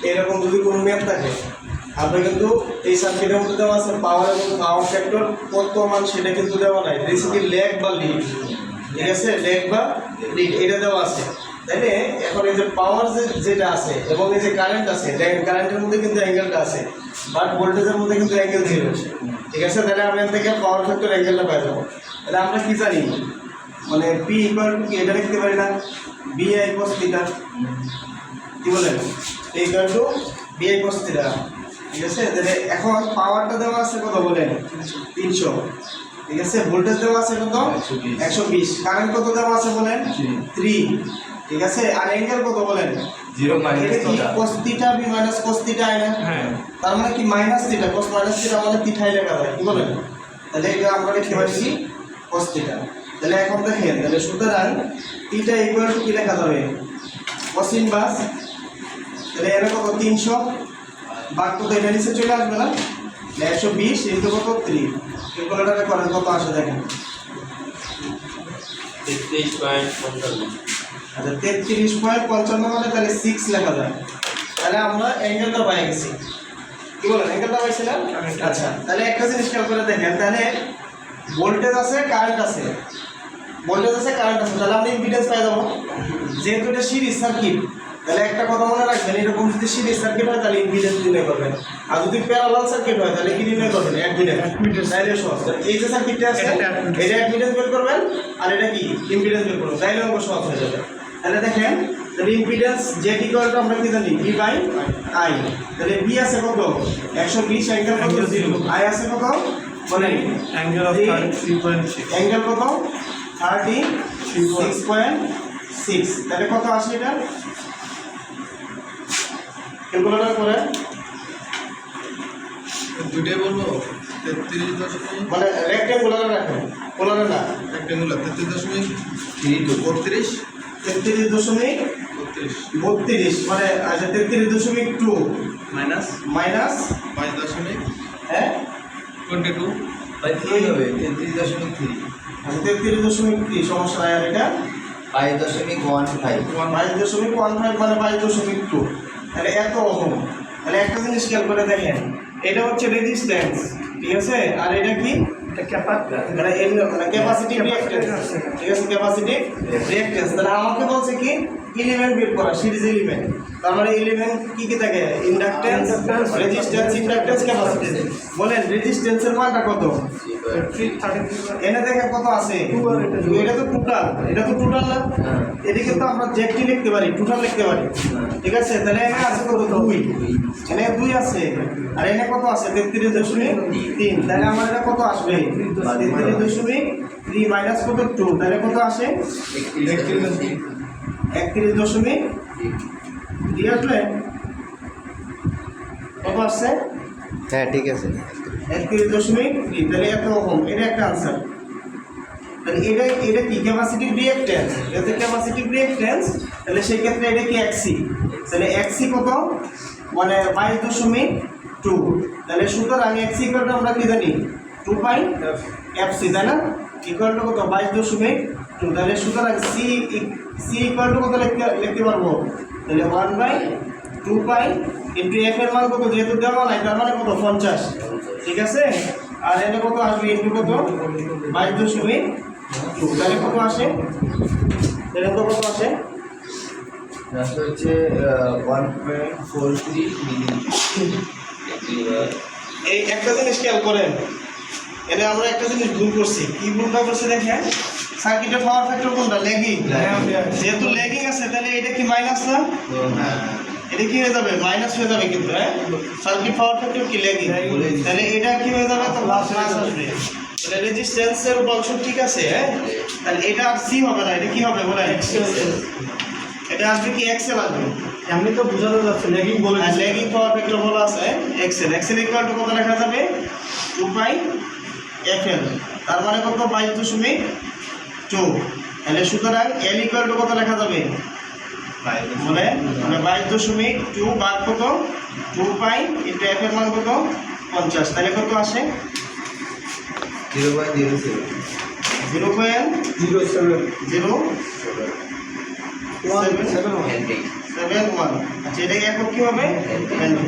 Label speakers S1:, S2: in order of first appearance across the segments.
S1: এরকম যদি কোনো ম্যাথ থাকে আমরা কিন্তু এই সার্কিটের মধ্যে দেওয়া আছে পাওয়ার এবং পাওয়ার ফ্যাক্টর কত মান সেটা কিন্তু দেওয়া নাই, রেসিপি ল্যাগ বা লিড, ঠিক আছে, ল্যাগ বা লিড এটা দেওয়া আছে। তাইলে এখন এই যে পাওয়ার যেটা আছে এবং এই যে কারেন্ট আছে, কারেন্টের মধ্যে কিন্তু অ্যাঙ্গেলটা আছে, বাট ভোল্টেজের মধ্যে কিন্তু অ্যাঙ্গেল 0, ঠিক আছে। তাহলে আমি এখান থেকে পাওয়ার ফ্যাক্টর অ্যাঙ্গেলটা পাই যাবো। তাহলে আমরা কি জানি, মানে পি ইকুয়াল টু কি এটা লিখতে পারি না, বি আই কস থিটা, কি বলেন, a equal to b i cos theta, ঠিক আছে। তাহলে এখন পাওয়ারটা দেওয়া আছে কত বলেন 300, ঠিক আছে। ভোল্টেজ দেওয়া আছে কত 120, কারেন্ট কত দেওয়া আছে বলেন 3, ঠিক আছে। আর অ্যাঙ্গেল কত বলেন
S2: 0 minus theta,
S1: cos theta B minus cos theta আয় না,
S2: হ্যাঁ,
S1: তার মানে কি minus theta, cos minus theta মানে থিটাই লেখা যায়, কি বলেন। তাহলে এটা আমরা লিখতে পারছি cos থিটা। তাহলে এখন দেখেন, তাহলে সুতরাং থিটা ইকুয়াল টু কি লেখা যাবে cos ইনভার্স, তাহলে এর কত 300 বাদ কত এটা নিচে চলে আসবে না, 120 ইনটু কত 3, ক্যালকুলেটরে করেন কত আসে দেখেন।
S2: 33.55,
S1: আচ্ছা 33.55 মানে তাহলে 6 লেখা যায়। তাহলে আমরা অ্যাঙ্গেলটা পাই গেছি, কি বলেন, অ্যাঙ্গেলটা পাইছিলাম। আচ্ছা তাহলে একটা জিনিস খেয়াল করে দেখেন, তাহলে ভোল্টেজ আছে কারেন্ট আছে, ভোল্টেজ আছে কারেন্ট আছে, তাহলে আমরা ইম্পিডেন্স পাই যাবো। যেহেতু এটা সিরিজ সার্কিট, তাহলে একটা কথা মনে রাখবেন, এরকম যদি সিরিজ সার্কিট হয় তাহলে ইম্পিডেন্স নির্ণয় করবেন, আর যদি প্যারালাল সার্কিট হয় তাহলে কি নির্ণয় করবেন, অ্যাডমিটেন্স। তাইলে সহজ, এই যে সার্কিটটা আছে এটা অ্যাডমিটেন্স বের করবেন আর এটা কি ইম্পিডেন্স বের করবেন, তাইলে অঙ্ক সহজ হয়ে যাবে। তাহলে দেখেন, তাহলে ইম্পিডেন্স জেড ইকুয়াল টু আমরা কি জানি বি বাই আই, তাহলে বি আছে কত 120, অ্যাঙ্গেল কত 0, আই আছে কত বলেন
S2: অ্যাঙ্গেল অফ 3.6,
S1: অ্যাঙ্গেল কত 36.6, তাহলে কত আসে এটা ক্যালকুলেটর করে
S3: দুইটাই বলবো 33.32,
S1: মানে রেক্টেঙ্গুলারে রাখেন, পোলারে না,
S3: রেক্টেঙ্গুলার 33.32,
S1: 33.32 মানে আচ্ছা 33.2
S2: মাইনাস
S1: মাইনাস
S3: 5.22
S1: হ্যাঁ
S2: বাই 3 হবে 33.3,
S1: আচ্ছা 33.3 সমস্যা নাই। আর এটা
S2: 5.15,
S1: 22.15 মানে 22.2, তাহলে এত ওহম। তাহলে একটা জিনিস খেয়াল করে দেখেন, এটা হচ্ছে রেজিস্ট্যান্স, ঠিক আছে, আর এটা কি মানে ক্যাপাসিটি রিঅ্যাকট্যান্স, ঠিক আছে, ক্যাপাসিটি রিঅ্যাকট্যান্স। তাহলে আমাকে বলছে কি এলিমেন্ট বের করা, সিরিজ এলিমেন্ট, তার মানে এলিমেন্ট কি কি থাকে, ইন্ডাকট্যান্স, রেজিস্ট্যান্স, ইন্ডাকট্যান্স, ক্যাপাসিট্যান্স। বলেন রেজিস্ট্যান্সের মানটা কত, এনে দেখেন কত আছে, এটা তো টোটাল, এটা তো টোটাল না, এদিকে তো আমরা জেডটি লিখতে পারি, টোটাল লিখতে পারি, ঠিক আছে। তাহলে এখানে আছে কত 2, এখানে 2 আছে, আর এখানে কত আছে 33.3, তাহলে আমার এটা কত আসবে 33.3 মাইনাস কত 2, তাহলে কত আসে 31.3 আসলে কত আসছে,
S2: হ্যাঁ ঠিক আছে,
S1: 31.3, তাহলে এত ওহম, এটা একটা আনসার। তাহলে এটা কি ক্যাপাসিটিভ রিঅ্যাকট্যান্স, এটা ক্যাপাসিটিভ রিঅ্যাকট্যান্স, তাহলে সেই ক্ষেত্রে এটা কি এক্সি, তাহলে এক্সি কত মানে 22.2, তাহলে সুতরাং এক্সি ইকুয়াল টু আমরা কি জানি 2 পাই এফসি, তাই না, ইকুয়াল টু কত 22.2, তাহলে সুতরাং সি ইকুয়াল টু কত লিখতে পারবো, তাহলে 1/2 পাই ইন্টু এফ এর মান কত, যেহেতু দেওয়া নাই তার মানে কত 50, ঠিক আছে। আর এটা কত আসবে ইন্টু কত 22.2, তাহলে কত আসে, এটা কত আসে
S2: হচ্ছে 1.43 মিলি।
S1: এই একটা জিনিস খেয়াল করেন, এটা আমরা একটা জিনিস ভুল করছি, কি ভুলটা করছি দেখেন, সার্কিটের পাওয়ার ফ্যাক্টর কোনটা ল্যাগিং, যেহেতু ল্যাগিং আছে তাহলে এটা কি মাইনাস না, এটা কি হয়ে যাবে মাইনাস হয়ে যাবে, কিন্তু হ্যাঁ সার্কিট পাওয়ার ফ্যাক্টর কি ল্যাগিং, তাহলে এটা কি হয়ে যাবে তো প্লাস আসবে, তাহলে রেজিস্ট্যান্সের অংশ ঠিক আছে, হ্যাঁ তাহলে এটা আর সি হবে না, এটা কি হবে বলেন, এটা আসবে কি এক্সেল আসবে,
S3: এমনি তো বোঝানো যাচ্ছে ল্যাগিং বলে,
S1: ল্যাগিং পাওয়ার ফ্যাক্টর বলা আছে এক্সেল, এক্সেল ইকুয়াল টু কত লেখা যাবে 2 পাই এফএল, তার মানে কত 22.2, তাহলে সুতরাং এল ইকুয়াল টু কত লেখা যাবে মানে 22.2 ভাগ কত 2 পাই ইন্টু এফ এর মান কত 50, তাহলে কত আসে
S2: 0.07,
S1: 0.07 7.1 আচ্ছা এটাকে এখন কি হবে ভ্যালু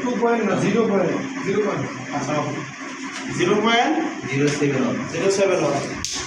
S3: 2 পয়েন্ট না 0 পয়েন্ট 0 পয়েন্ট
S1: আচ্ছা 0.071
S2: 071